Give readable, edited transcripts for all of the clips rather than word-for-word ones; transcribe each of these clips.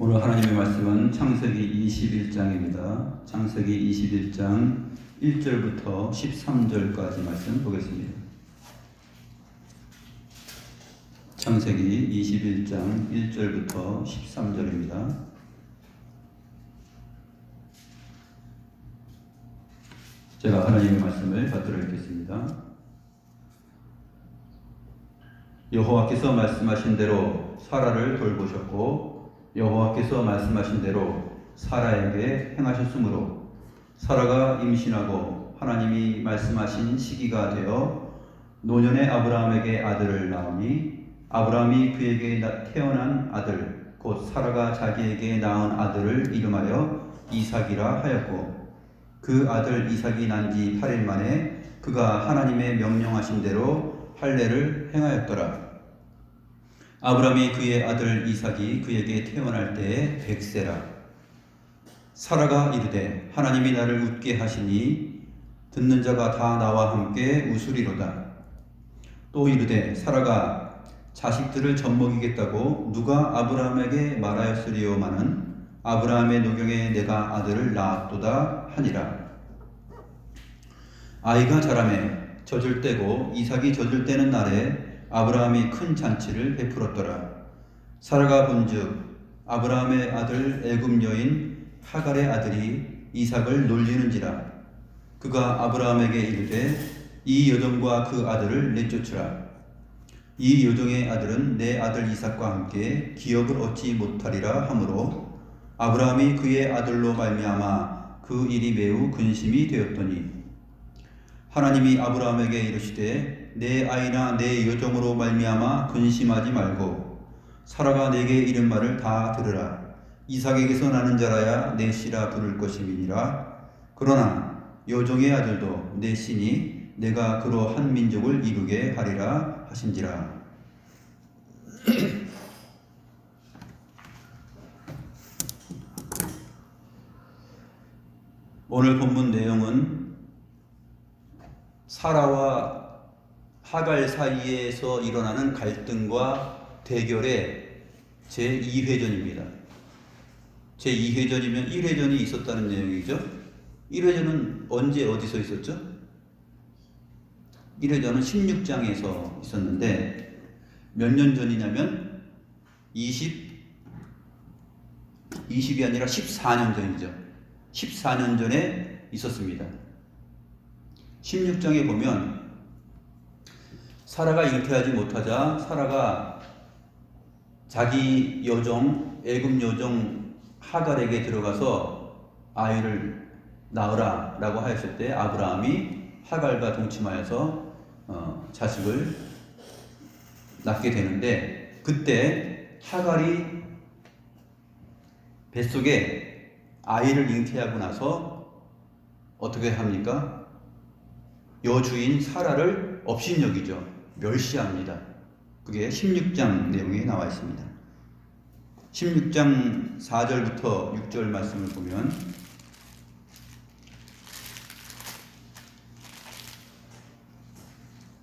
오늘 하나님의 말씀은 창세기 21장입니다. 창세기 21장 1절부터 13절까지 말씀 보겠습니다. 창세기 21장 1절부터 13절입니다. 제가 하나님의 말씀을 받들어 읽겠습니다. 여호와께서 말씀하신 대로 사라를 돌보셨고 여호와께서 말씀하신 대로 사라에게 행하셨으므로 사라가 임신하고 하나님이 말씀하신 시기가 되어 노년의 아브라함에게 아들을 낳으니 아브라함이 그에게 태어난 아들 곧 사라가 자기에게 낳은 아들을 이름하여 이삭이라 하였고 그 아들 이삭이 난 지 8일 만에 그가 하나님의 명령하신 대로 할례를 행하였더라. 아브라함이 그의 아들 이삭이 그에게 태어날 때에 100세라. 사라가 이르되 하나님이 나를 웃게 하시니 듣는 자가 다 나와 함께 웃으리로다. 또 이르되 사라가 자식들을 젖먹이겠다고 누가 아브라함에게 말하였으리요마는 아브라함의 노경에 내가 아들을 낳았도다 하니라. 아이가 자라매 젖을 떼고 이삭이 젖을 떼는 날에 아브라함이 큰 잔치를 베풀었더라. 사라가 본즉 아브라함의 아들 애굽 여인 하갈의 아들이 이삭을 놀리는지라. 그가 아브라함에게 이르되 이 여종과 그 아들을 내쫓으라. 이 여종의 아들은 내 아들 이삭과 함께 기업을 얻지 못하리라 하므로 아브라함이 그의 아들로 말미암아 그 일이 매우 근심이 되었더니 하나님이 아브라함에게 이르시되 내 아이나 내 여종으로 말미암아 근심하지 말고 사라가 내게 이른 말을 다 들으라. 이삭에게서 나는 자라야 내 씨라 부를 것임이니라. 그러나 여종의 아들도 내 씨니 내가 그로 한 민족을 이루게 하리라 하신지라. 오늘 본문 내용은 사라와 하갈 사이에서 일어나는 갈등과 대결의 제2회전입니다. 제2회전이면 1회전이 있었다는 내용이죠. 1회전은 언제 어디서 있었죠? 1회전은 16장에서 있었는데 몇 년 전이냐면 20이 아니라 14년 전이죠. 14년 전에 있었습니다. 16장에 보면 사라가 잉태하지 못하자 사라가 자기 여종 애굽 여종 하갈에게 들어가서 아이를 낳으라 라고 하였을 때 아브라함이 하갈과 동침하여서 자식을 낳게 되는데 그때 하갈이 뱃속에 아이를 잉태하고 나서 어떻게 합니까? 여주인 사라를 업신여기죠. 멸시합니다. 그게 16장 내용에 나와 있습니다. 16장 4절부터 6절 말씀을 보면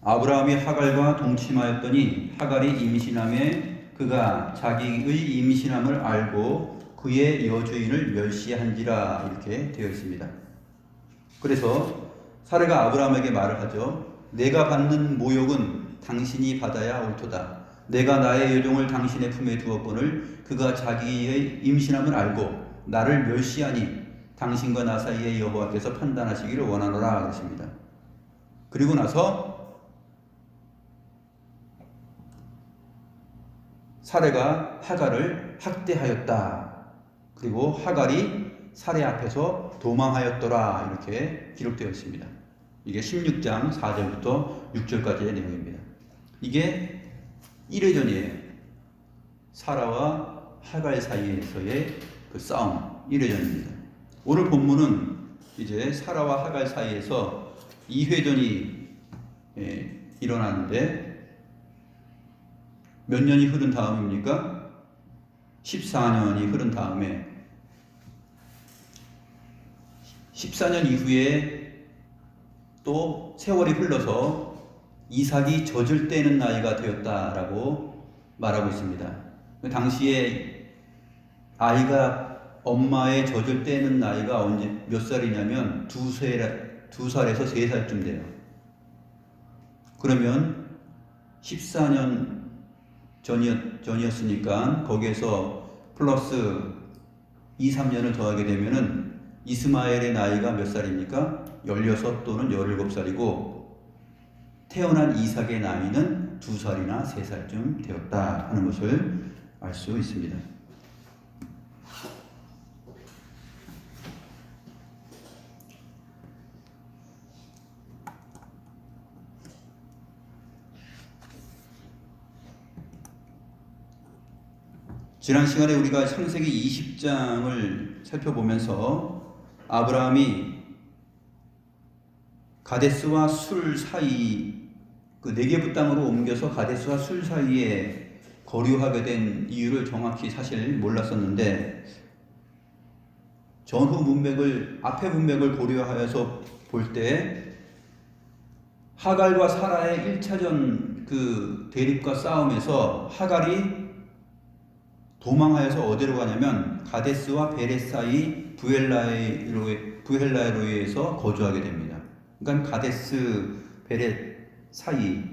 아브라함이 하갈과 동침하였더니 하갈이 임신함에 그가 자기의 임신함을 알고 그의 여주인을 멸시한지라 이렇게 되어 있습니다. 그래서 사라가 아브라함에게 말을 하죠. 내가 받는 모욕은 당신이 받아야 옳도다. 내가 나의 여종을 당신의 품에 두었거늘 그가 자기의 임신함을 알고 나를 멸시하니 당신과 나 사이에 여호와께서 판단하시기를 원하노라 그랬습니다. 그리고 나서 사라가 하갈을 학대하였다. 그리고 하갈이 사라 앞에서 도망하였더라 이렇게 기록되어 있습니다. 이게 16장 4절부터 6절까지의 내용입니다. 이게 1회전이에요. 사라와 하갈 사이에서의 그 싸움 1회전입니다. 오늘 본문은 이제 사라와 하갈 사이에서 2회전이 일어나는데 몇 년이 흐른 다음입니까? 14년이 흐른 다음에 14년 이후에 또 세월이 흘러서 이삭이 젖을 떼는 나이가 되었다라고 말하고 있습니다. 당시에 아이가 엄마의 젖을 떼는 나이가 언제 몇 살이냐면 2살에서 3살쯤 돼요. 그러면 14년 전이었으니까 거기에서 플러스 2, 3년을 더하게 되면은 이스마엘의 나이가 몇 살입니까? 16 또는 17살이고 태어난 이삭의 나이는 2살이나 3살쯤 되었다 하는 것을 알 수 있습니다. 지난 시간에 우리가 창세기 20장을 살펴보면서 아브라함이 가데스와 술 사이 그 네게부 땅으로 옮겨서 가데스와 술 사이에 거류하게 된 이유를 정확히 사실 몰랐었는데 전후 문맥을 앞의 문맥을 고려하여서 볼 때 하갈과 사라의 1차전 그 대립과 싸움에서 하갈이 도망하여서 어디로 가냐면 가데스와 베레 사이 부엘라에로에서 거주하게 됩니다. 그러니까 가데스 베레 사이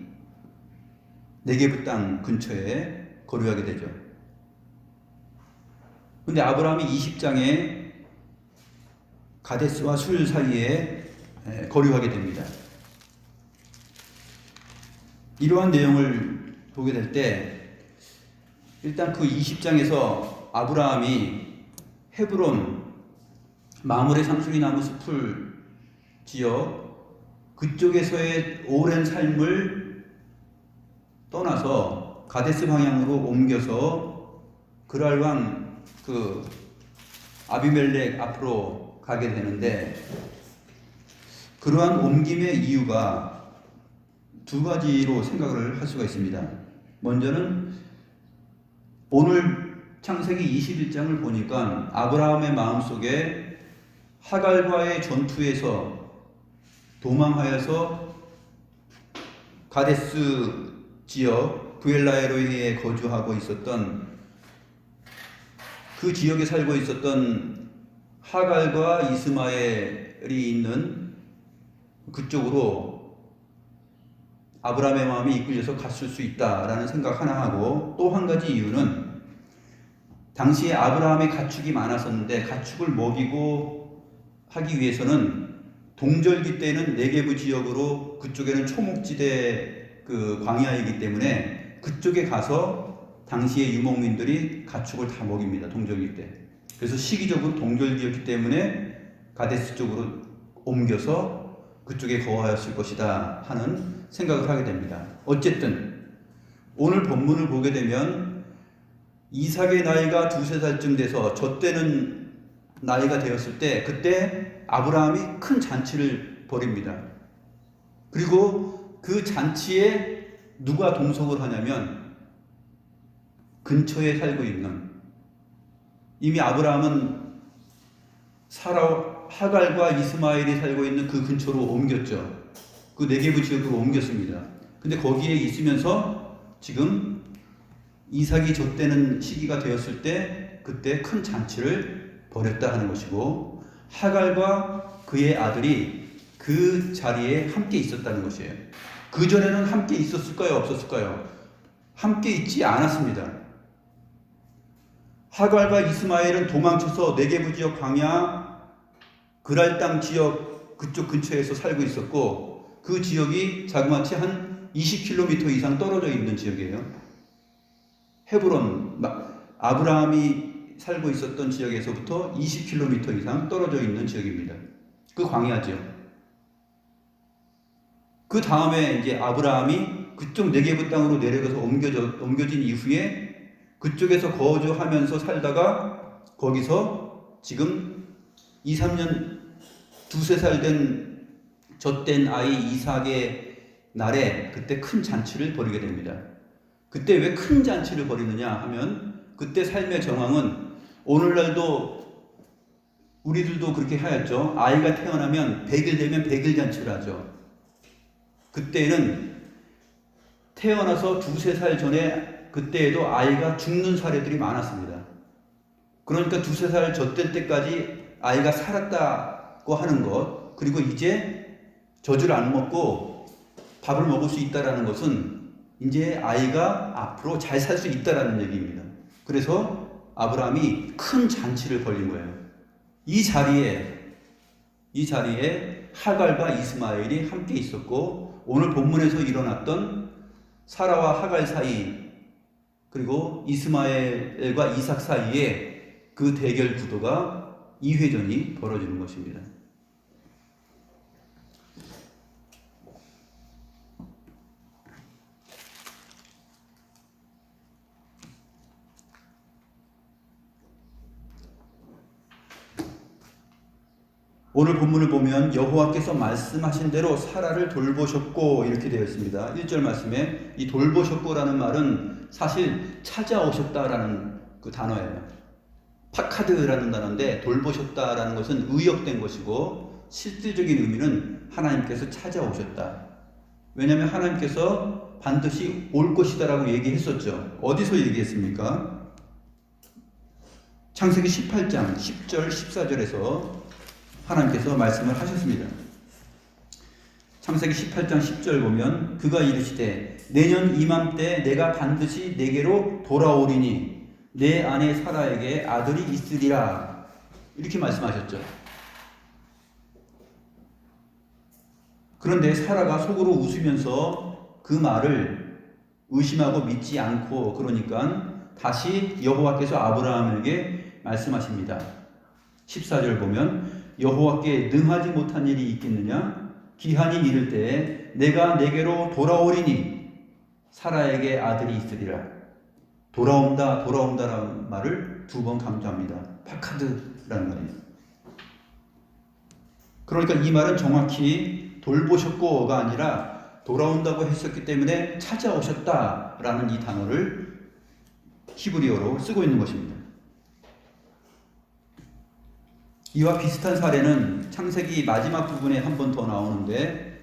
네게부 땅 근처에 거류하게 되죠. 근데 아브라함이 20장에 가데스와 술 사이에 거류하게 됩니다. 이러한 내용을 보게 될 때 일단 그 20장에서 아브라함이 헤브론 마므레 상수리 나무 숲을 지역 그쪽에서의 오랜 삶을 떠나서 가데스 방향으로 옮겨서 그랄 왕 그 아비멜렉 앞으로 가게 되는데 그러한 옮김의 이유가 두 가지로 생각을 할 수가 있습니다. 먼저는 오늘 창세기 21장을 보니까 아브라함의 마음속에 하갈과의 전투에서 도망하여서 가데스 지역 부엘라에로에 거주하고 있었던 그 지역에 살고 있었던 하갈과 이스마엘이 있는 그쪽으로 아브라함의 마음이 이끌려서 갔을 수 있다라는 생각 하나 하고 또 한 가지 이유는 당시에 아브라함의 가축이 많았었는데 가축을 먹이고 하기 위해서는 동절기 때는 네게부 지역으로 그쪽에는 초목지대 그 광야이기 때문에 그쪽에 가서 당시의 유목민들이 가축을 다 먹입니다. 동절기 때. 그래서 시기적으로 동절기였기 때문에 가데스 쪽으로 옮겨서 그쪽에 거하였을 것이다 하는 생각을 하게 됩니다. 어쨌든 오늘 본문을 보게 되면 이삭의 나이가 2-3살쯤 돼서 젖되는 나이가 되었을 때 그때 아브라함이 큰 잔치를 벌입니다. 그리고 그 잔치에 누가 동석을 하냐면 근처에 살고 있는 이미 아브라함은 하갈과 이스마엘이 살고 있는 그 근처로 옮겼죠. 그 네게부 지역으로 옮겼습니다. 근데 거기에 있으면서 지금 이삭이 젖되는 시기가 되었을 때 그때 큰 잔치를 벌였다 하는 것이고 하갈과 그의 아들이 그 자리에 함께 있었다는 것이에요. 그전에는 함께 있었을까요? 없었을까요? 함께 있지 않았습니다. 하갈과 이스마엘은 도망쳐서 네게부 지역 광야 그랄 땅 지역 그쪽 근처에서 살고 있었고 그 지역이 자그마치 한 20km 이상 떨어져 있는 지역이에요. 헤브론 아브라함이 살고 있었던 지역에서부터 20km 이상 떨어져 있는 지역입니다. 그 광야 지역. 그 다음에 이제 아브라함이 그쪽 네게부 땅으로 내려가서 옮겨진 이후에 그쪽에서 거주하면서 살다가 거기서 지금 2, 3년 2-3살 된 젖된 아이 이삭의 날에 그때 큰 잔치를 벌이게 됩니다. 그때 왜 큰 잔치를 벌이느냐 하면 그때 삶의 정황은 오늘날도 우리들도 그렇게 하였죠. 아이가 태어나면 100일 되면 100일 잔치를 하죠. 그때는 태어나서 2-3살 전에 그때에도 아이가 죽는 사례들이 많았습니다. 그러니까 두세 살 젖될 때까지 아이가 살았다고 하는 것, 그리고 이제 젖을 안 먹고 밥을 먹을 수 있다라는 것은 이제 아이가 앞으로 잘 살 수 있다라는 얘기입니다. 그래서 아브라함이 큰 잔치를 벌린 거예요. 이 자리에 하갈과 이스마엘이 함께 있었고, 오늘 본문에서 일어났던 사라와 하갈 사이, 그리고 이스마엘과 이삭 사이에 그 대결 구도가 2회전이 벌어지는 것입니다. 오늘 본문을 보면 여호와께서 말씀하신 대로 사라를 돌보셨고 이렇게 되어 있습니다. 1절 말씀에 이 돌보셨고라는 말은 사실 찾아오셨다라는 그 단어예요. 파카드라는 단어인데 돌보셨다라는 것은 의역된 것이고 실질적인 의미는 하나님께서 찾아오셨다. 왜냐하면 하나님께서 반드시 올 것이다라고 얘기했었죠. 어디서 얘기했습니까? 창세기 18장 10절 14절에서 하나님께서 말씀을 하셨습니다. 창세기 18장 10절 보면 그가 이르시되 내년 이맘때 내가 반드시 내게로 돌아오리니 내 아내 사라에게 아들이 있으리라 이렇게 말씀하셨죠. 그런데 사라가 속으로 웃으면서 그 말을 의심하고 믿지 않고 그러니까 다시 여호와께서 아브라함에게 말씀하십니다. 14절 보면 여호와께 능하지 못한 일이 있겠느냐? 기한이 이를 때에 내가 내게로 돌아오리니 사라에게 아들이 있으리라. 돌아온다라는 말을 2번 강조합니다. 파카드라는 말이에요. 그러니까 이 말은 정확히 돌보셨고가 아니라 돌아온다고 했었기 때문에 찾아오셨다라는 이 단어를 히브리어로 쓰고 있는 것입니다. 이와 비슷한 사례는 창세기 마지막 부분에 한 번 더 나오는데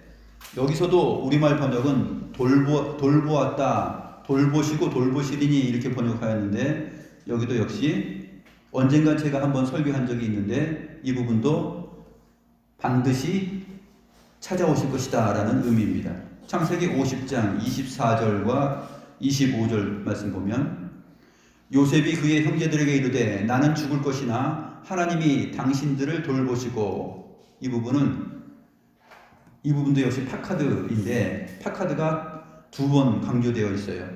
여기서도 우리말 번역은 돌보았다, 돌보시고 돌보시리니 이렇게 번역하였는데 여기도 역시 언젠가 제가 한번 설교한 적이 있는데 이 부분도 반드시 찾아오실 것이다 라는 의미입니다. 창세기 50장 24절과 25절 말씀 보면 요셉이 그의 형제들에게 이르되 나는 죽을 것이나 하나님이 당신들을 돌보시고 이 부분도 역시 파카드인데 파카드가 2번 강조되어 있어요.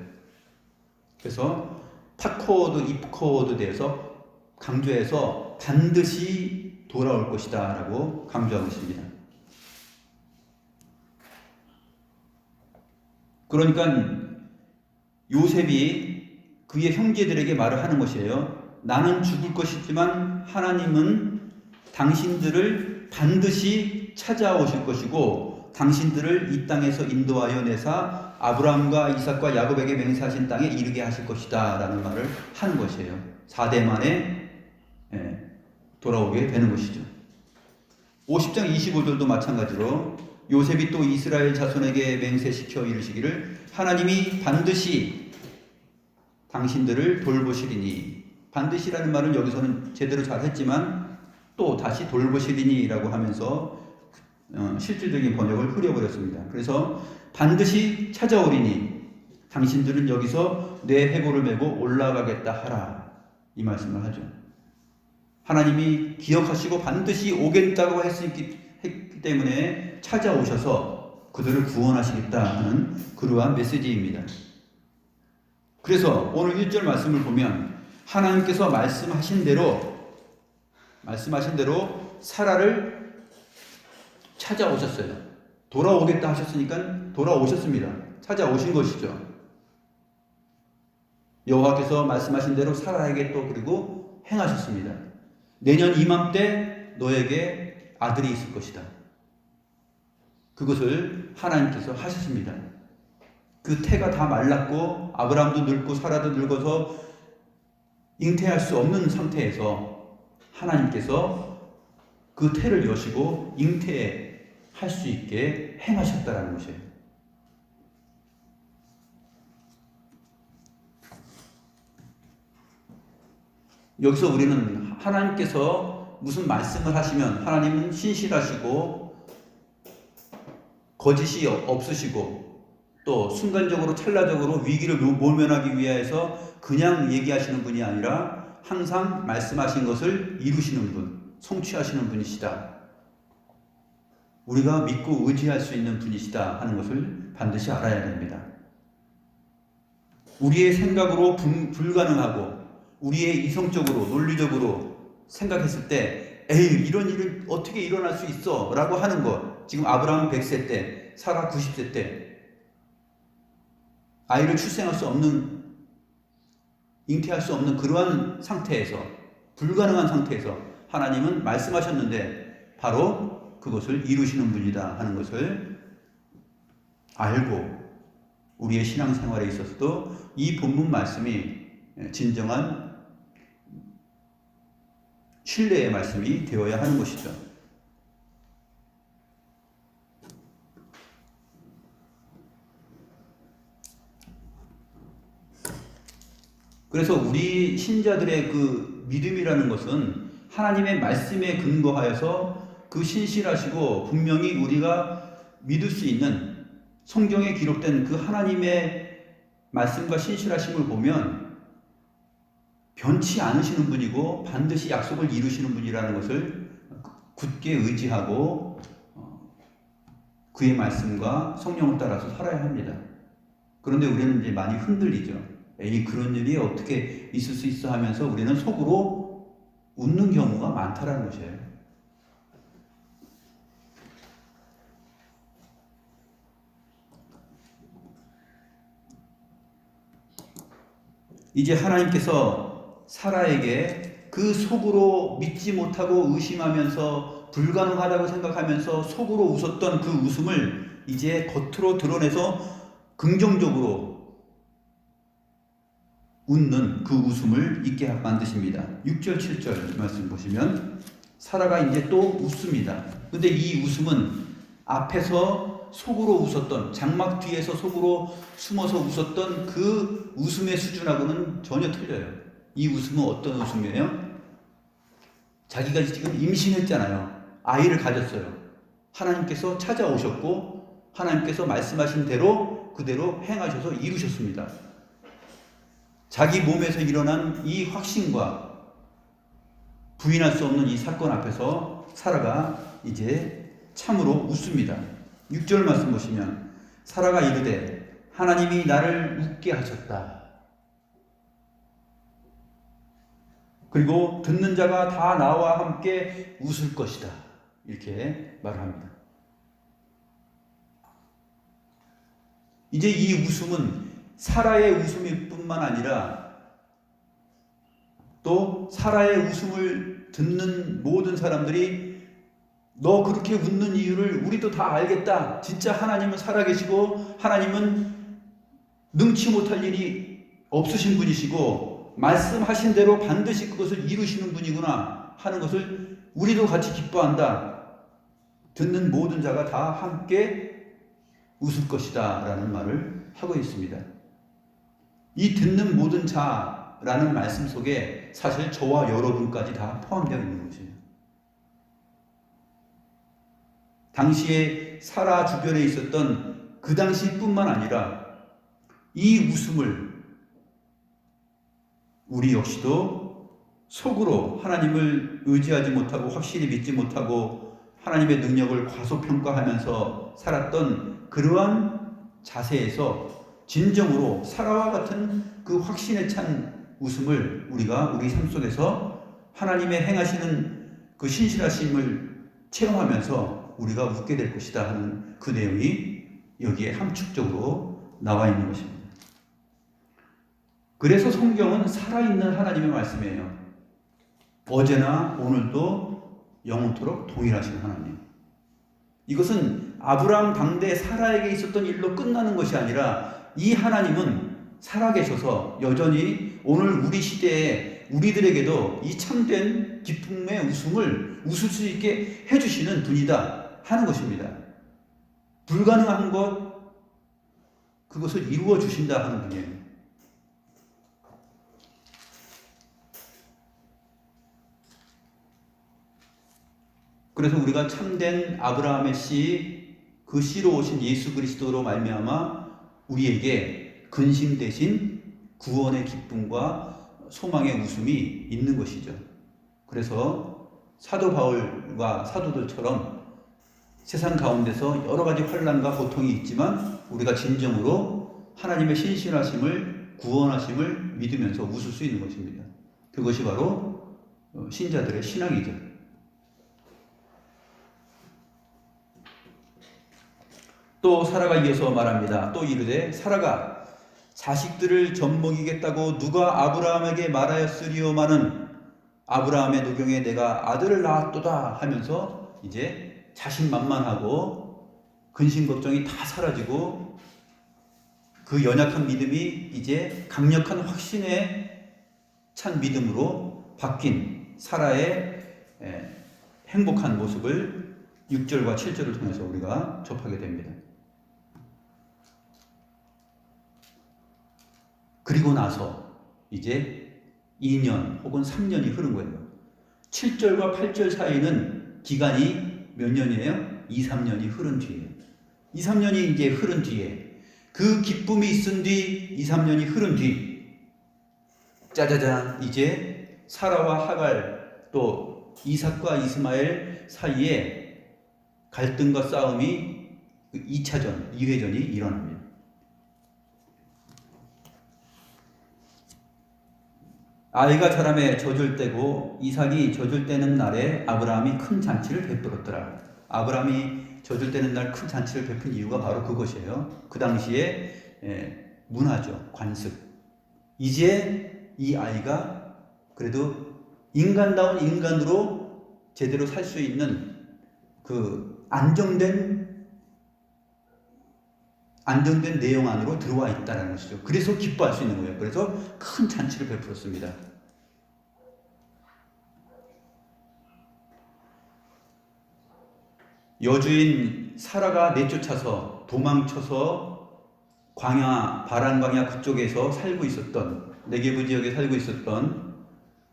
그래서 파코드, 입코드 대해서 강조해서 반드시 돌아올 것이다 라고 강조하고 있습니다. 그러니까 요셉이 그의 형제들에게 말을 하는 것이에요. 나는 죽을 것이지만 하나님은 당신들을 반드시 찾아오실 것이고 당신들을 이 땅에서 인도하여 내사 아브라함과 이삭과 야곱에게 맹세하신 땅에 이르게 하실 것이다 라는 말을 하는 것이에요. 4대 만에 돌아오게 되는 것이죠. 50장 25절도 마찬가지로 요셉이 또 이스라엘 자손에게 맹세시켜 이르시기를 하나님이 반드시 당신들을 돌보시리니 반드시라는 말은 여기서는 제대로 잘했지만 또 다시 돌보시리니라고 하면서 실질적인 번역을 흐려버렸습니다. 그래서 반드시 찾아오리니 당신들은 여기서 내 해골을 메고 올라가겠다 하라 이 말씀을 하죠. 하나님이 기억하시고 반드시 오겠다고 했기 때문에 찾아오셔서 그들을 구원하시겠다 하는 그러한 메시지입니다. 그래서 오늘 1절 말씀을 보면 하나님께서 말씀하신 대로 사라를 찾아오셨어요. 돌아오겠다 하셨으니까 돌아오셨습니다. 찾아오신 것이죠. 여호와께서 말씀하신 대로 사라에게 또 그리고 행하셨습니다. 내년 이맘때 너에게 아들이 있을 것이다. 그것을 하나님께서 하셨습니다. 그 태가 다 말랐고 아브라함도 늙고 사라도 늙어서 잉태할 수 없는 상태에서 하나님께서 그 태를 여시고 잉태할 수 있게 행하셨다라는 것이에요. 여기서 우리는 하나님께서 무슨 말씀을 하시면 하나님은 신실하시고 거짓이 없으시고 또 순간적으로 찰나적으로 위기를 모면하기 위해서 그냥 얘기하시는 분이 아니라 항상 말씀하신 것을 이루시는 분, 성취하시는 분이시다. 우리가 믿고 의지할 수 있는 분이시다 하는 것을 반드시 알아야 됩니다. 우리의 생각으로 불가능하고 우리의 이성적으로 논리적으로 생각했을 때 에이 이런 일은 어떻게 일어날 수 있어 라고 하는 것, 지금 아브라함 100세 때 사라 90세 때 아이를 출생할 수 없는, 잉태할 수 없는 그러한 상태에서, 불가능한 상태에서 하나님은 말씀하셨는데 바로 그것을 이루시는 분이다 하는 것을 알고 우리의 신앙생활에 있어서도 이 본문 말씀이 진정한 신뢰의 말씀이 되어야 하는 것이죠. 그래서 우리 신자들의 그 믿음이라는 것은 하나님의 말씀에 근거하여서 그 신실하시고 분명히 우리가 믿을 수 있는 성경에 기록된 그 하나님의 말씀과 신실하심을 보면 변치 않으시는 분이고 반드시 약속을 이루시는 분이라는 것을 굳게 의지하고 그의 말씀과 성령을 따라서 살아야 합니다. 그런데 우리는 이제 많이 흔들리죠. 에이 그런 일이 어떻게 있을 수 있어 하면서 우리는 속으로 웃는 경우가 많다라는 것이에요. 이제 하나님께서 사라에게 그 속으로 믿지 못하고 의심하면서 불가능하다고 생각하면서 속으로 웃었던 그 웃음을 이제 겉으로 드러내서 긍정적으로 웃는 그 웃음을 있게 만드십니다. 6절 7절 말씀 보시면 사라가 이제 또 웃습니다. 근데 이 웃음은 앞에서 속으로 웃었던, 장막 뒤에서 속으로 숨어서 웃었던 그 웃음의 수준하고는 전혀 틀려요. 이 웃음은 어떤 웃음이에요? 자기가 지금 임신했잖아요. 아이를 가졌어요. 하나님께서 찾아오셨고 하나님께서 말씀하신 대로 그대로 행하셔서 이루셨습니다. 자기 몸에서 일어난 이 확신과 부인할 수 없는 이 사건 앞에서 사라가 이제 참으로 웃습니다. 6절 말씀 보시면 사라가 이르되 하나님이 나를 웃게 하셨다. 그리고 듣는 자가 다 나와 함께 웃을 것이다. 이렇게 말합니다. 이제 이 웃음은 사라의 웃음일 뿐만 아니라 또 사라의 웃음을 듣는 모든 사람들이 너 그렇게 웃는 이유를 우리도 다 알겠다. 진짜 하나님은 살아계시고 하나님은 능치 못할 일이 없으신 분이시고 말씀하신 대로 반드시 그것을 이루시는 분이구나 하는 것을 우리도 같이 기뻐한다. 듣는 모든 자가 다 함께 웃을 것이다 라는 말을 하고 있습니다. 이 듣는 모든 자라는 말씀 속에 사실 저와 여러분까지 다 포함되어 있는 것이에요. 당시에 사라 주변에 있었던 그 당시뿐만 아니라 이 웃음을 우리 역시도 속으로 하나님을 의지하지 못하고 확실히 믿지 못하고 하나님의 능력을 과소평가하면서 살았던 그러한 자세에서 진정으로 사라와 같은 그 확신에 찬 웃음을 우리가 우리 삶 속에서 하나님의 행하시는 그 신실하심을 체험하면서 우리가 웃게 될 것이다 하는 그 내용이 여기에 함축적으로 나와 있는 것입니다. 그래서 성경은 살아있는 하나님의 말씀이에요. 어제나 오늘도 영원토록 동일하신 하나님. 이것은 아브라함 당대 사라에게 있었던 일로 끝나는 것이 아니라 이 하나님은 살아계셔서 여전히 오늘 우리 시대에 우리들에게도 이 참된 기쁨의 웃음을 웃을 수 있게 해주시는 분이다 하는 것입니다. 불가능한 것 그것을 이루어 주신다 하는 분이에요. 그래서 우리가 참된 아브라함의 씨, 그 씨로 오신 예수 그리스도로 말미암아 우리에게 근심 대신 구원의 기쁨과 소망의 웃음이 있는 것이죠. 그래서 사도 바울과 사도들처럼 세상 가운데서 여러 가지 환난과 고통이 있지만 우리가 진정으로 하나님의 신실하심을, 구원하심을 믿으면서 웃을 수 있는 것입니다. 그것이 바로 신자들의 신앙이죠. 또 사라가 이어서 말합니다. 또 이르되 사라가 자식들을 젖먹이겠다고 누가 아브라함에게 말하였으리오마는 아브라함의 노경에 내가 아들을 낳았도다 하면서 이제 자신만만하고 근심 걱정이 다 사라지고 그 연약한 믿음이 이제 강력한 확신에 찬 믿음으로 바뀐 사라의 행복한 모습을 6절과 7절을 통해서 우리가 접하게 됩니다. 그리고 나서 이제 2년 혹은 3년이 흐른 거예요. 7절과 8절 사이는 기간이 몇 년이에요? 2, 3년이 흐른 뒤에. 2, 3년이 이제 흐른 뒤에 그 기쁨이 있은 뒤 2, 3년이 흐른 뒤 짜자잔 이제 사라와 하갈 또 이삭과 이스마엘 사이에 갈등과 싸움이 2차전, 2회전이 일어납니다. 아이가 자라매 젖을 때고 이삭이 젖을 때는 날에 아브라함이 큰 잔치를 베풀었더라. 아브라함이 젖을 때는 날 큰 잔치를 베푼 이유가 바로 그것이에요. 그 당시에 문화죠. 관습. 이제 이 아이가 그래도 인간다운 인간으로 제대로 살 수 있는 그 안정된 내용 안으로 들어와 있다는 것이죠. 그래서 기뻐할 수 있는 거예요. 그래서 큰 잔치를 베풀었습니다. 여주인 사라가 내쫓아서 도망쳐서 바란 광야 그쪽에서 살고 있었던 네게브 지역에 살고 있었던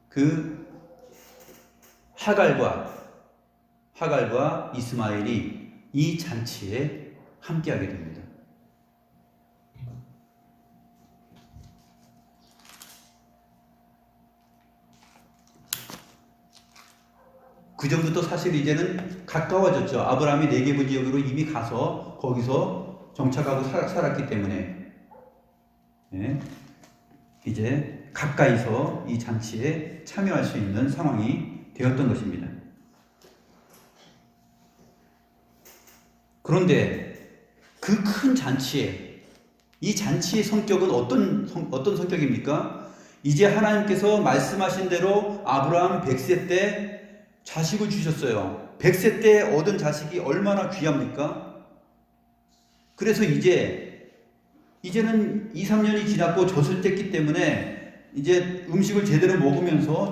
그 하갈과 이스마엘이 이 잔치에 함께하게 됩니다. 그 전부터 사실 이제는 가까워졌죠. 아브라함이 네게브 지역으로 이미 가서 거기서 정착하고 살았기 때문에 이제 가까이서 이 잔치에 참여할 수 있는 상황이 되었던 것입니다. 그런데 그 큰 잔치에 이 잔치의 성격은 어떤 성격입니까? 이제 하나님께서 말씀하신 대로 아브라함 100세 때 자식을 주셨어요. 100세 때 얻은 자식이 얼마나 귀합니까? 그래서 이제는 2, 3년이 지났고 젖을 뗐기 때문에 이제 음식을 제대로 먹으면서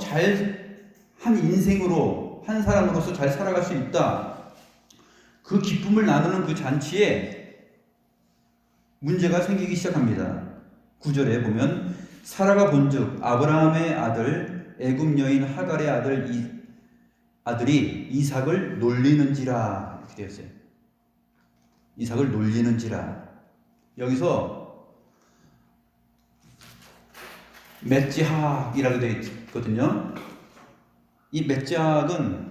한 인생으로 한 사람으로서 잘 살아갈 수 있다. 그 기쁨을 나누는 그 잔치에 문제가 생기기 시작합니다. 9절에 보면 사라가 본즉 아브라함의 아들 애굽 여인 하갈의 아들이 이삭을 놀리는지라 이렇게 되어 있어요. 이삭을 놀리는지라. 여기서 맷지학이라고 되어 있거든요. 이 맷지학은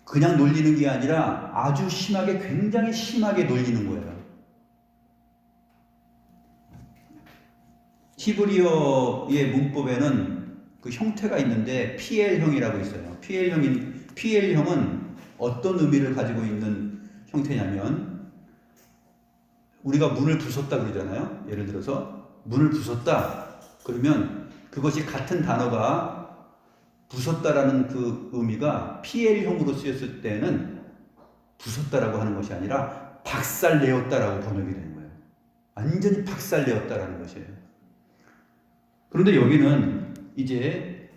그냥 놀리는 게 아니라 아주 심하게, 굉장히 심하게 놀리는 거예요. 히브리어의 문법에는 그 형태가 있는데 PL형이라고 있어요. PL형은 어떤 의미를 가지고 있는 형태냐면 우리가 문을 부쉈다 그러잖아요. 예를 들어서 문을 부쉈다 그러면 그것이 같은 단어가 부쉈다라는 그 의미가 PL형으로 쓰였을 때는 부쉈다라고 하는 것이 아니라 박살내었다라고 번역이 되는 거예요. 완전히 박살내었다라는 것이에요. 그런데 여기는 이제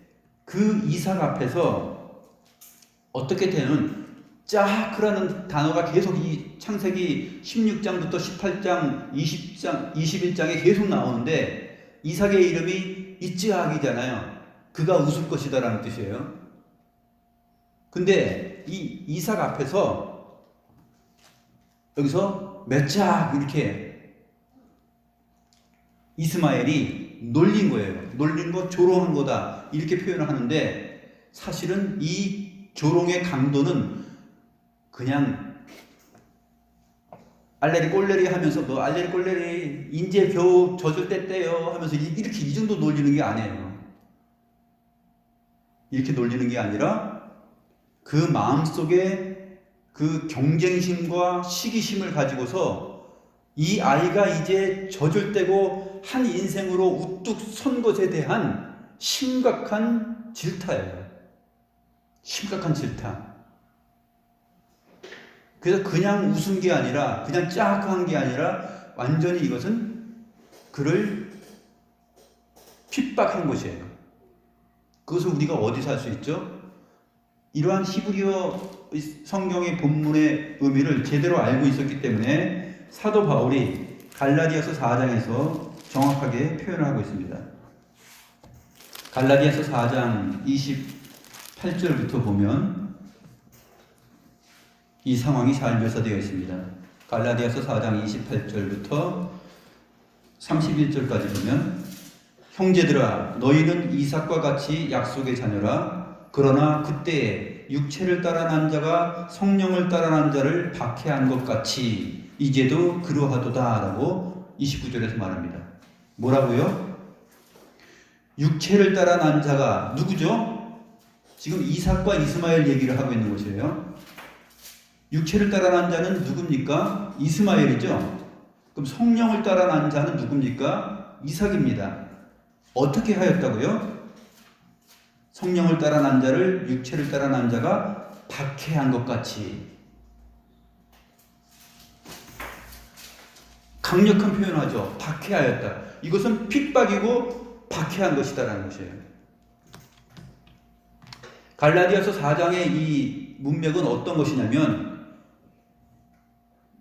그 이삭 앞에서 어떻게 되는 짜크라는 단어가 계속 이 창세기 16장부터 18장, 21장에 계속 나오는데 이삭의 이름이 이츠학이잖아요. 그가 웃을 것이다라는 뜻이에요. 근데 이 이삭 앞에서 여기서 맺작 이렇게 이스마엘이 놀린 거예요. 놀린 거, 조롱한 거다 이렇게 표현을 하는데, 사실은 이 조롱의 강도는 그냥 알레리 꼴레리 하면서 너 알레리 꼴레리 인제 겨우 젖을 때 떼요 하면서 이렇게 이 정도 놀리는 게 아니에요. 이렇게 놀리는 게 아니라 그 마음속에 그 경쟁심과 시기심을 가지고서 이 아이가 이제 젖을 떼고 한 인생으로 우뚝 선 것에 대한 심각한 질타예요. 심각한 질타. 그래서 그냥 웃은 게 아니라, 그냥 짝한 게 아니라 완전히 이것은 그를 핍박한 것이에요. 그것을 우리가 어디서 할 수 있죠? 이러한 히브리어 성경의 본문의 의미를 제대로 알고 있었기 때문에 사도 바울이 갈라디아서 4장에서 정확하게 표현을 하고 있습니다. 갈라디아서 4장 28절부터 보면 이 상황이 잘 묘사되어 있습니다. 갈라디아서 4장 28절부터 31절까지 보면, 형제들아 너희는 이삭과 같이 약속의 자녀라. 그러나 그때에 육체를 따라 난 자가 성령을 따라 난 자를 박해한 것 같이 이제도 그러하도다 라고 29절에서 말합니다. 뭐라고요? 육체를 따라 난 자가 누구죠? 지금 이삭과 이스마엘 얘기를 하고 있는 것이에요. 육체를 따라 난 자는 누굽니까? 이스마엘이죠. 그럼 성령을 따라 난 자는 누굽니까? 이삭입니다. 어떻게 하였다고요? 성령을 따라 난 자를 육체를 따라 난 자가 박해한 것 같이. 강력한 표현하죠. 박해하였다. 이것은 핍박이고 박해한 것이다라는 것이에요. 갈라디아서 4장의 이 문맥은 어떤 것이냐면,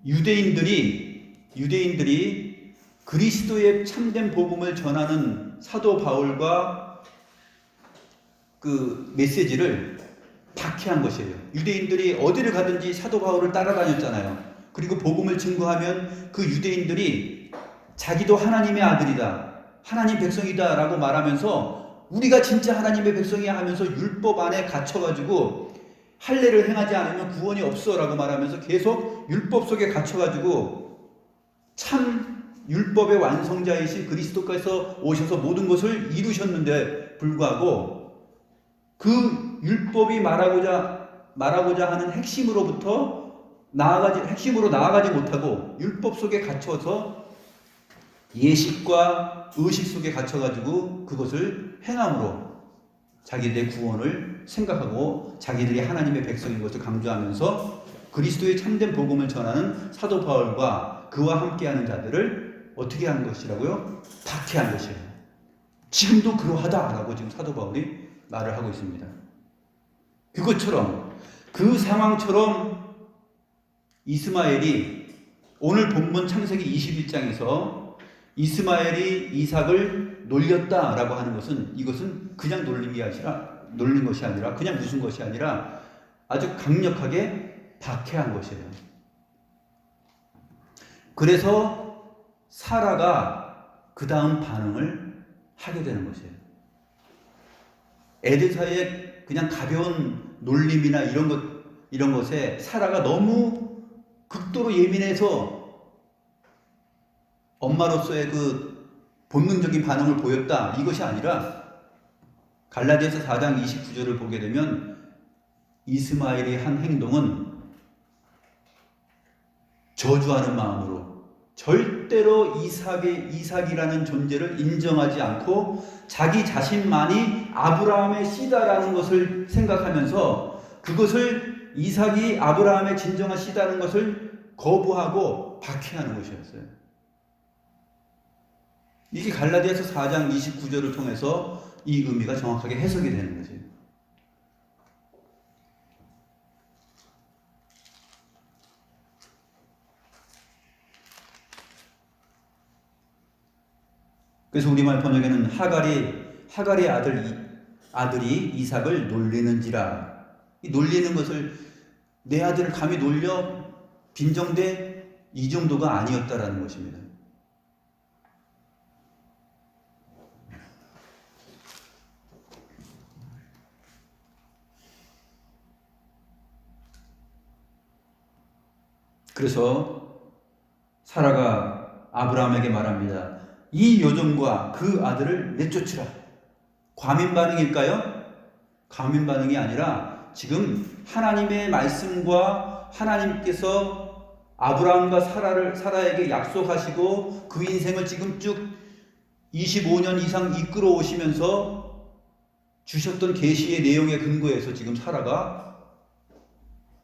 유대인들이 그리스도의 참된 복음을 전하는 사도 바울과 그 메시지를 박해한 것이에요. 유대인들이 어디를 가든지 사도 바울을 따라다녔잖아요. 그리고 복음을 증거하면 그 유대인들이 자기도 하나님의 아들이다, 하나님 백성이다 라고 말하면서 우리가 진짜 하나님의 백성이야 하면서 율법 안에 갇혀가지고 할례를 행하지 않으면 구원이 없어 라고 말하면서 계속 율법 속에 갇혀가지고 참 율법의 완성자이신 그리스도께서 오셔서 모든 것을 이루셨는데 불구하고 그 율법이 말하고자 하는 핵심으로 나아가지 못하고 율법 속에 갇혀서 예식과 의식 속에 갇혀가지고 그것을 행함으로 자기들의 구원을 생각하고 자기들이 하나님의 백성인 것을 강조하면서 그리스도의 참된 복음을 전하는 사도 바울과 그와 함께하는 자들을 어떻게 한 것이라고요? 박해한 것이에요. 지금도 그러하다라고 지금 사도 바울이 말을 하고 있습니다. 그것처럼, 그 상황처럼 이스마엘이 오늘 본문 창세기 21장에서 이스마엘이 이삭을 놀렸다라고 하는 것은, 이것은 그냥 놀린 것이 아니라 그냥 웃은 것이 아니라 아주 강력하게 박해한 것이에요. 그래서 사라가 그 다음 반응을 하게 되는 것이에요. 애들 사이에 그냥 가벼운 놀림이나 이런 것에 사라가 너무 극도로 예민해서 엄마로서의 그 본능적인 반응을 보였다, 이것이 아니라 갈라디아서 4장 29절을 보게 되면 이스마엘이 한 행동은 저주하는 마음으로 절대로 이삭이라는 존재를 인정하지 않고 자기 자신만이 아브라함의 씨다라는 것을 생각하면서 그것을 이삭이 아브라함의 진정한 씨다라는 것을 거부하고 박해하는 것이었어요. 이게 갈라디아서 4장 29절을 통해서 이 의미가 정확하게 해석이 되는 거죠. 그래서 우리말 번역에는 하갈의 아들이 이삭을 놀리는지라 이 놀리는 것을 내 아들을 감히 놀려 빈정대 이 정도가 아니었다라는 것입니다. 그래서 사라가 아브라함에게 말합니다. 이 여종과 그 아들을 내쫓으라. 과민 반응일까요? 과민 반응이 아니라 지금 하나님의 말씀과 하나님께서 아브라함과 사라에게 약속하시고 그 인생을 지금 쭉 25년 이상 이끌어 오시면서 주셨던 계시의 내용에 근거해서 지금 사라가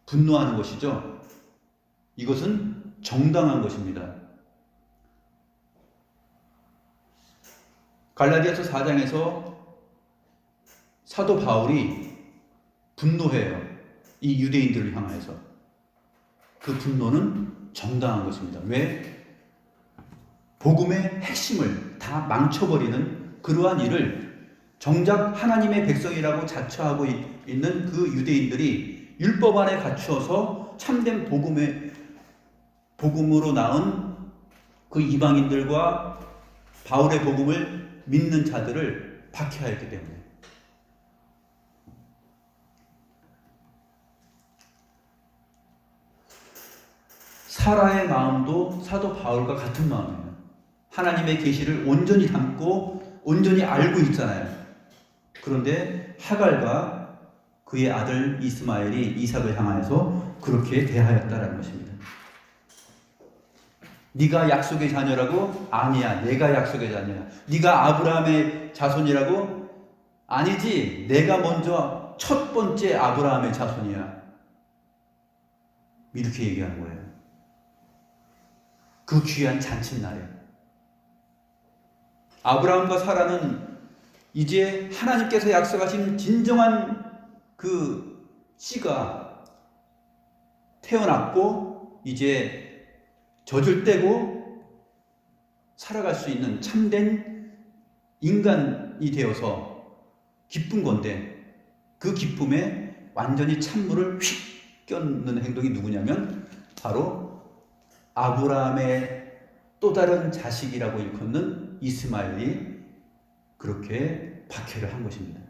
분노하는 것이죠. 이것은 정당한 것입니다. 갈라디아서 4장에서 사도 바울이 분노해요. 이 유대인들을 향해서. 그 분노는 정당한 것입니다. 왜? 복음의 핵심을 다 망쳐버리는 그러한 일을 정작 하나님의 백성이라고 자처하고 있는 그 유대인들이 율법 안에 갖추어서 참된 복음으로 나온 그 이방인들과 바울의 복음을 믿는 자들을 박해하였기 때문에 사라의 마음도 사도 바울과 같은 마음이에요. 하나님의 계시를 온전히 담고 온전히 알고 있잖아요. 그런데 하갈과 그의 아들 이스마엘이 이삭을 향하여서 그렇게 대하였다라는 것입니다. 네가 약속의 자녀라고? 아니야, 내가 약속의 자녀야. 네가 아브라함의 자손이라고? 아니지, 내가 먼저 첫 번째 아브라함의 자손이야. 이렇게 얘기하는 거예요. 그 귀한 잔칫날에 아브라함과 사라는 이제 하나님께서 약속하신 진정한 그 씨가 태어났고 이제 젖을 떼고 살아갈 수 있는 참된 인간이 되어서 기쁜 건데 그 기쁨에 완전히 찬물을 휙 껴넣는 행동이 누구냐면 바로 아브라함의 또 다른 자식이라고 일컫는 이스마엘이 그렇게 박해를 한 것입니다.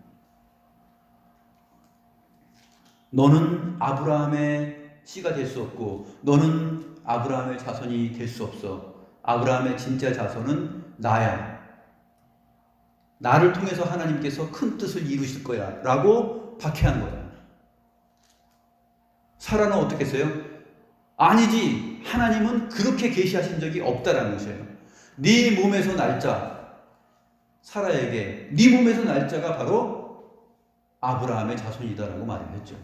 너는 아브라함의 씨가 될 수 없고 너는 아브라함의 자손이 될 수 없어. 아브라함의 진짜 자손은 나야. 나를 통해서 하나님께서 큰 뜻을 이루실 거야 라고 박해한 거야. 사라는 어떻게 했어요? 아니지, 하나님은 그렇게 계시하신 적이 없다라는 것이에요. 네 몸에서 날자, 사라에게 네 몸에서 날자가 바로 아브라함의 자손이다라고 말을 했죠.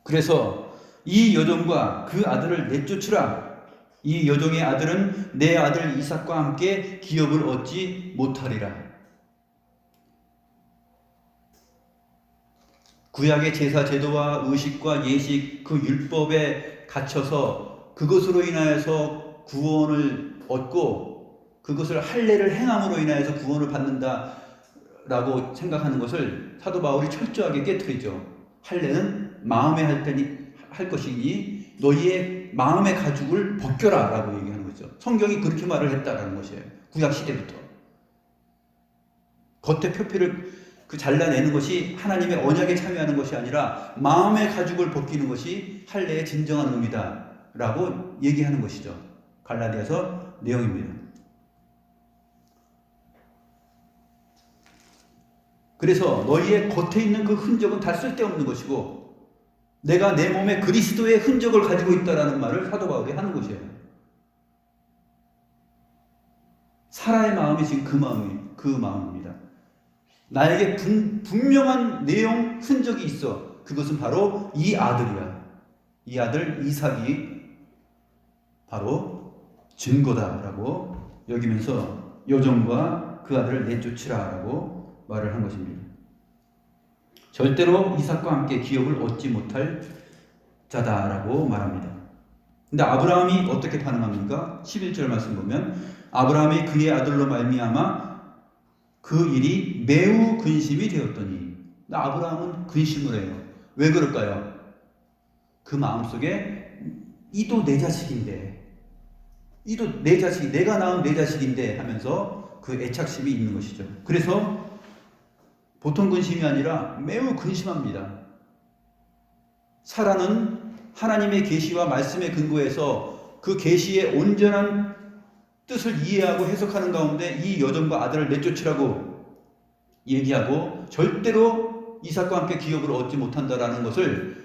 그래서 이 여종과 그 아들을 내쫓으라. 이 여종의 아들은 내 아들 이삭과 함께 기업을 얻지 못하리라. 구약의 제사 제도와 의식과 예식 그 율법에 갇혀서 그것으로 인하여서 구원을 얻고 그것을 할례를 행함으로 인하여서 구원을 받는다라고 생각하는 것을 사도 바울이 철저하게 깨트리죠. 할례는 마음에 할 것이니 너희의 마음의 가죽을 벗겨라 라고 얘기하는 거죠. 성경이 그렇게 말을 했다라는 것이에요. 구약 시대부터. 겉의 표피를 잘라내는 것이 하나님의 언약에 참여하는 것이 아니라 마음의 가죽을 벗기는 것이 할례의 진정한 의미다 라고 얘기하는 것이죠. 갈라디아서 내용입니다. 그래서 너희의 겉에 있는 그 흔적은 다 쓸데없는 것이고 내가 내 몸에 그리스도의 흔적을 가지고 있다라는 말을 사도 바울이 하는 것이에요. 사라의 마음이 지금 그 마음입니다. 나에게 분명한 내용 흔적이 있어. 그것은 바로 이 아들이야. 이 아들 이삭이 바로 증거다라고 여기면서 여종과 그 아들을 내쫓으라라고 말을 한 것입니다. 절대로 이삭과 함께 기업을 얻지 못할 자다라고 말합니다. 근데 아브라함이 어떻게 반응합니까? 11절 말씀 보면 아브라함이 그의 아들로 말미암아 그 일이 매우 근심이 되었더니. 아브라함은 근심을 해요. 왜 그럴까요? 그 마음속에 이도 내 자식인데, 이도 내 자식, 내가 낳은 내 자식인데 하면서 그 애착심이 있는 것이죠. 그래서 보통 근심이 아니라 매우 근심합니다. 사라는 하나님의 계시와 말씀에 근거해서 그 계시의 온전한 뜻을 이해하고 해석하는 가운데 이 여종과 아들을 내쫓으라고 얘기하고 절대로 이삭과 함께 기업을 얻지 못한다라는 것을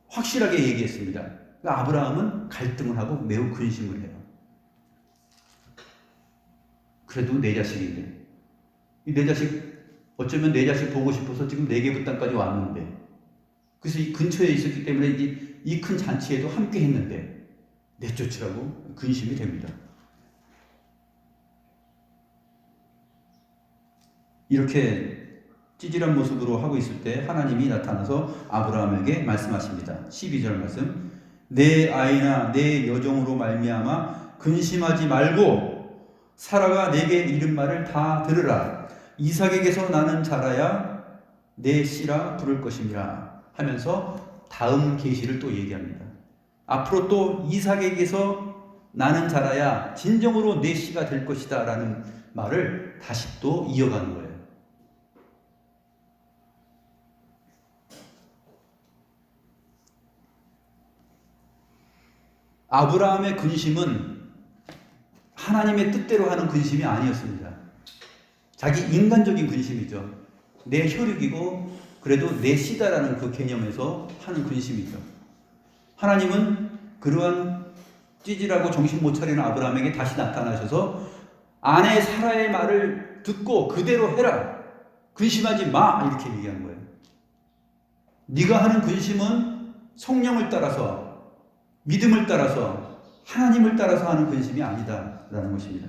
확실하게 얘기했습니다. 그러니까 아브라함은 갈등을 하고 매우 근심을 해요. 그래도 내 자식인데, 내 자식, 어쩌면 내 자식 보고 싶어서 지금 네게부 땅까지 왔는데, 그래서 이 근처에 있었기 때문에 이 큰 잔치에도 함께 했는데 내쫓으라고 근심이 됩니다. 이렇게 찌질한 모습으로 하고 있을 때 하나님이 나타나서 아브라함에게 말씀하십니다. 12절 말씀. 내 아이나 내 여종으로 말미암아 근심하지 말고 사라가 내게 이른 말을 다 들으라. 이삭에게서 나는 자라야 내 씨라 부를 것이니라 하면서 다음 계시를 또 얘기합니다. 앞으로 또 이삭에게서 나는 자라야 진정으로 내 씨가 될 것이다 라는 말을 다시 또 이어가는 거예요. 아브라함의 근심은 하나님의 뜻대로 하는 근심이 아니었습니다. 자기 인간적인 근심이죠. 내 혈육이고 그래도 내 씨다라는 그 개념에서 하는 근심이죠. 하나님은 그러한 찌질하고 정신 못 차리는 아브라함에게 다시 나타나셔서 아내 사라의 말을 듣고 그대로 해라. 근심하지 마. 이렇게 얘기한 거예요. 네가 하는 근심은 성령을 따라서 믿음을 따라서 하나님을 따라서 하는 근심이 아니다라는 것입니다.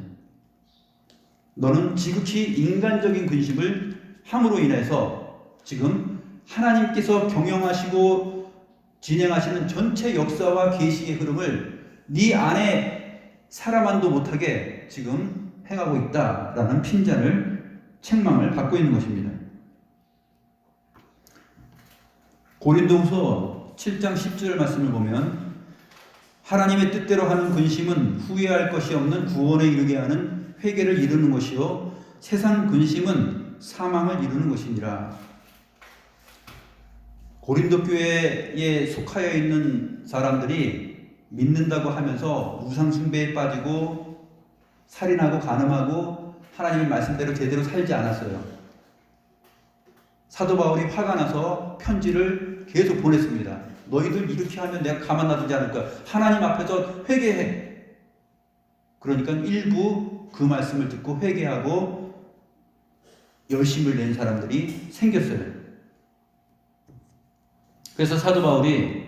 너는 지극히 인간적인 근심을 함으로 인해서 지금 하나님께서 경영하시고 진행하시는 전체 역사와 계시의 흐름을 네 안에 사람만도 못하게 지금 행하고 있다라는 핀잔을 책망을 받고 있는 것입니다. 고린도후서 7장 10절 말씀을 보면 하나님의 뜻대로 하는 근심은 후회할 것이 없는 구원에 이르게 하는 회개를 이루는 것이요 세상 근심은 사망을 이루는 것이니라. 고린도 교회에 속하여 있는 사람들이 믿는다고 하면서 우상 숭배에 빠지고 살인하고 간음하고 하나님의 말씀대로 제대로 살지 않았어요. 사도 바울이 화가 나서 편지를 계속 보냈습니다. 너희들 이렇게 하면 내가 가만 놔두지 않을 거야. 하나님 앞에서 회개해. 그러니까 일부 그 말씀을 듣고 회개하고 열심을 낸 사람들이 생겼어요. 그래서 사도 바울이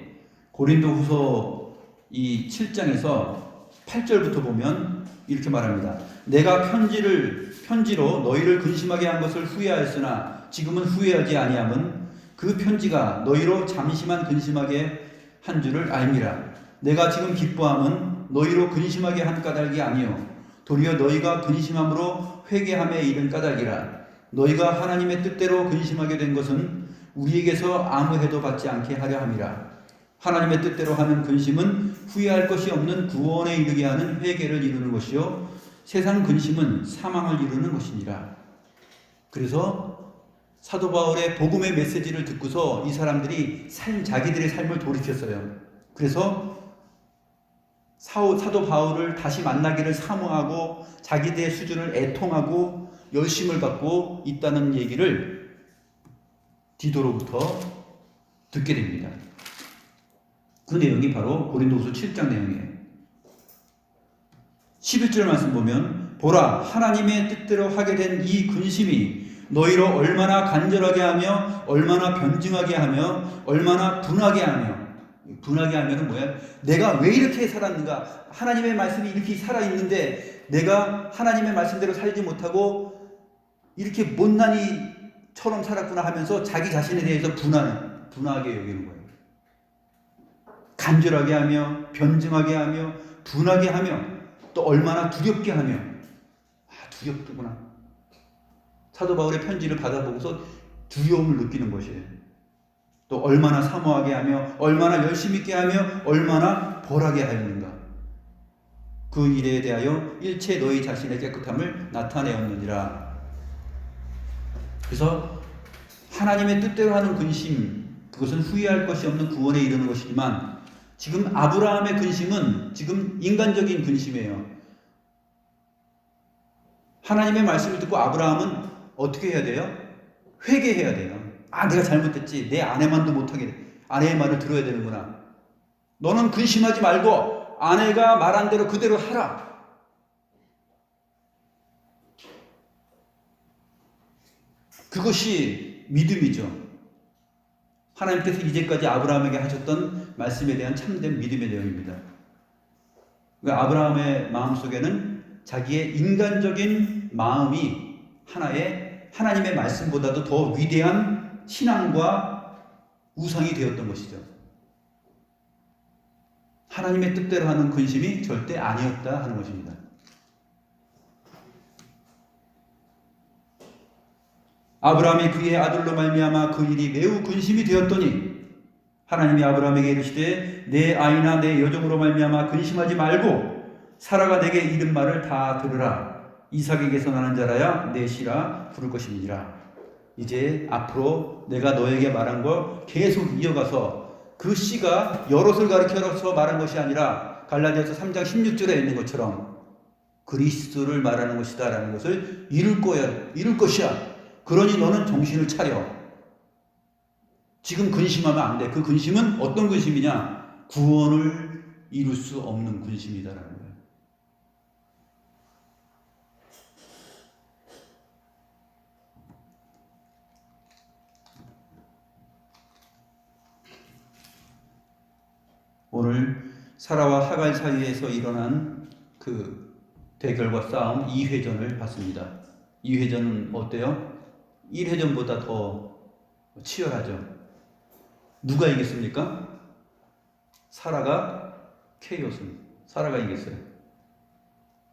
고린도후서 이 7장에서 8절부터 보면 이렇게 말합니다. 내가 편지로 너희를 근심하게 한 것을 후회하였으나 지금은 후회하지 아니함은 그 편지가 너희로 잠시만 근심하게 한 줄을 알미라. 내가 지금 기뻐함은 너희로 근심하게 한 까닭이 아니요 도리어 너희가 근심함으로 회개함에 이른 까닭이라. 너희가 하나님의 뜻대로 근심하게 된 것은 우리에게서 아무 해도 받지 않게 하려 함이라. 하나님의 뜻대로 하는 근심은 후회할 것이 없는 구원에 이르게 하는 회개를 이루는 것이요 세상 근심은 사망을 이루는 것이니라. 그래서 사도 바울의 복음의 메시지를 듣고서 이 사람들이 자기들의 삶을 돌이켰어요. 그래서 사도 바울을 다시 만나기를 사모하고 자기들의 수준을 애통하고 열심을 갖고 있다는 얘기를 디도로부터 듣게 됩니다. 그 내용이 바로 고린도후서 7장 내용이에요. 11절 말씀 보면 보라 하나님의 뜻대로 하게 된 이 근심이 너희로 얼마나 간절하게 하며 얼마나 변증하게 하며 얼마나 분하게 하며. 분하게 하면은 뭐야? 내가 왜 이렇게 살았는가? 하나님의 말씀이 이렇게 살아있는데 내가 하나님의 말씀대로 살지 못하고 이렇게 못난이처럼 살았구나 하면서 자기 자신에 대해서 분하게 여기는 거예요. 간절하게 하며 변증하게 하며 분하게 하며 또 얼마나 두렵게 하며 두렵구나. 사도 바울의 편지를 받아보고서 두려움을 느끼는 것이에요. 또 얼마나 사모하게 하며 얼마나 열심히 있게 하며 얼마나 벌하게 하였는가. 그 일에 대하여 일체 너희 자신의 깨끗함을 나타내었느니라. 그래서 하나님의 뜻대로 하는 근심, 그것은 후회할 것이 없는 구원에 이르는 것이지만 지금 아브라함의 근심은 지금 인간적인 근심이에요. 하나님의 말씀을 듣고 아브라함은 어떻게 해야 돼요? 회개해야 돼요. 아, 내가 잘못했지. 내 아내만도 못하게 돼. 아내의 말을 들어야 되는구나. 너는 근심하지 말고 아내가 말한 대로 그대로 하라. 그것이 믿음이죠. 하나님께서 이제까지 아브라함에게 하셨던 말씀에 대한 참된 믿음의 내용입니다. 그러니까 아브라함의 마음속에는 자기의 인간적인 마음이 하나의 하나님의 말씀보다도 더 위대한 신앙과 우상이 되었던 것이죠. 하나님의 뜻대로 하는 근심이 절대 아니었다 하는 것입니다. 아브라함이 그의 아들로 말미암아 그 일이 매우 근심이 되었더니 하나님이 아브라함에게 이르시되 내 아이나 내 여종으로 말미암아 근심하지 말고 사라가 내게 이른 말을 다 들으라. 이삭에게서 나는 자라야 내 씨라 부를 것임이니라. 이제 앞으로 내가 너에게 말한 걸 계속 이어가서 그 씨가 여럿을 가리켜서 말한 것이 아니라 갈라디아서 3장 16절에 있는 것처럼 그리스도를 말하는 것이다 라는 것을 이룰 것이야. 그러니 너는 정신을 차려. 지금 근심하면 안 돼. 그 근심은 어떤 근심이냐? 구원을 이룰 수 없는 근심이다라는 거예요. 오늘 사라와 하갈 사이에서 일어난 그 대결과 싸움 2회전을 봤습니다. 2회전은 어때요? 1회전보다 더 치열하죠. 누가 이겼습니까? 사라가 KO습니다. 사라가 이겼어요.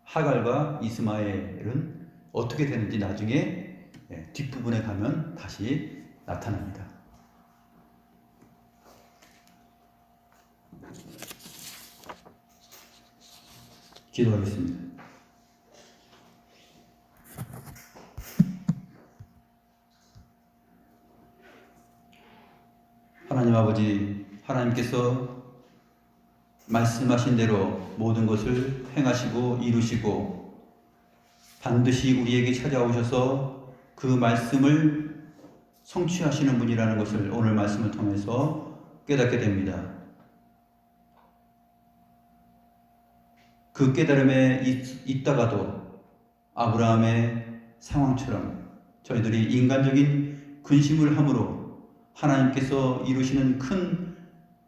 하갈과 이스마엘은 어떻게 되는지 나중에 뒷부분에 가면 다시 나타납니다. 기도하겠습니다. 하나님 아버지, 하나님께서 말씀하신 대로 모든 것을 행하시고 이루시고 반드시 우리에게 찾아오셔서 그 말씀을 성취하시는 분이라는 것을 오늘 말씀을 통해서 깨닫게 됩니다. 그 깨달음에 있다가도 아브라함의 상황처럼 저희들이 인간적인 근심을 함으로 하나님께서 이루시는 큰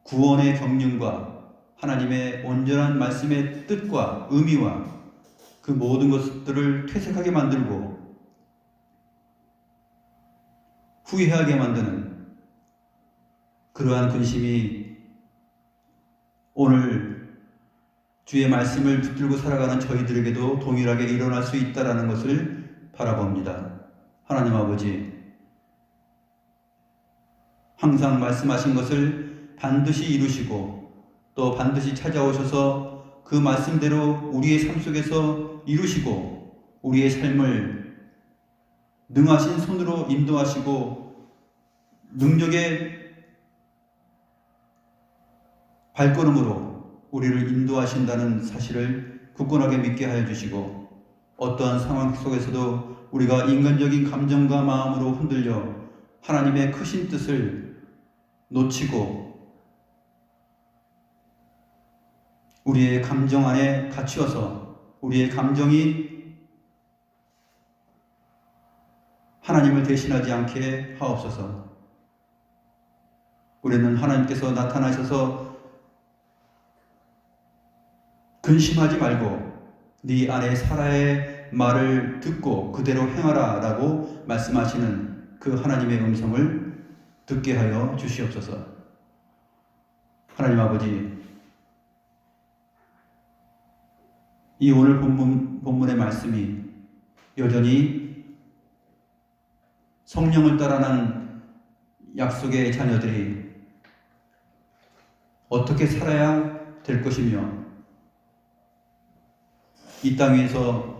구원의 경륜과 하나님의 온전한 말씀의 뜻과 의미와 그 모든 것들을 퇴색하게 만들고 후회하게 만드는 그러한 근심이 오늘 주의 말씀을 붙들고 살아가는 저희들에게도 동일하게 일어날 수 있다는 것을 바라봅니다. 하나님 아버지, 항상 말씀하신 것을 반드시 이루시고 또 반드시 찾아오셔서 그 말씀대로 우리의 삶 속에서 이루시고 우리의 삶을 능하신 손으로 인도하시고 능력의 발걸음으로 우리를 인도하신다는 사실을 굳건하게 믿게 하여 주시고 어떠한 상황 속에서도 우리가 인간적인 감정과 마음으로 흔들려 하나님의 크신 뜻을 놓치고 우리의 감정 안에 갇혀서 우리의 감정이 하나님을 대신하지 않게 하옵소서. 우리는 하나님께서 나타나셔서 근심하지 말고 네 아내 사라의 말을 듣고 그대로 행하라 라고 말씀하시는 그 하나님의 음성을 듣게 하여 주시옵소서. 하나님 아버지, 이 오늘 본문의 말씀이 여전히 성령을 따라 난 약속의 자녀들이 어떻게 살아야 될 것이며 이 땅 위에서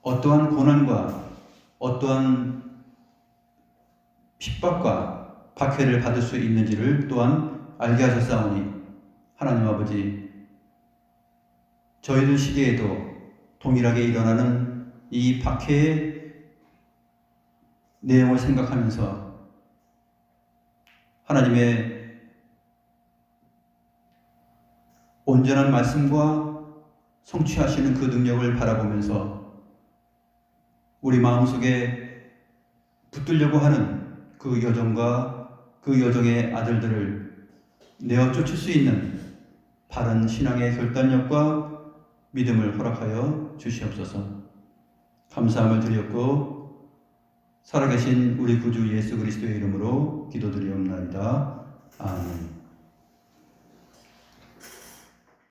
어떠한 고난과 어떠한 핍박과 박해를 받을 수 있는지를 또한 알게 하셨사오니 하나님 아버지, 저희들 시대에도 동일하게 일어나는 이 박해의 내용을 생각하면서 하나님의 온전한 말씀과 성취하시는 그 능력을 바라보면서 우리 마음속에 붙들려고 하는 그 여정과 그 여정의 아들들을 내어 쫓을 수 있는 바른 신앙의 결단력과 믿음을 허락하여 주시옵소서. 감사함을 드렸고 살아계신 우리 구주 예수 그리스도의 이름으로 기도드리옵나이다. 아멘.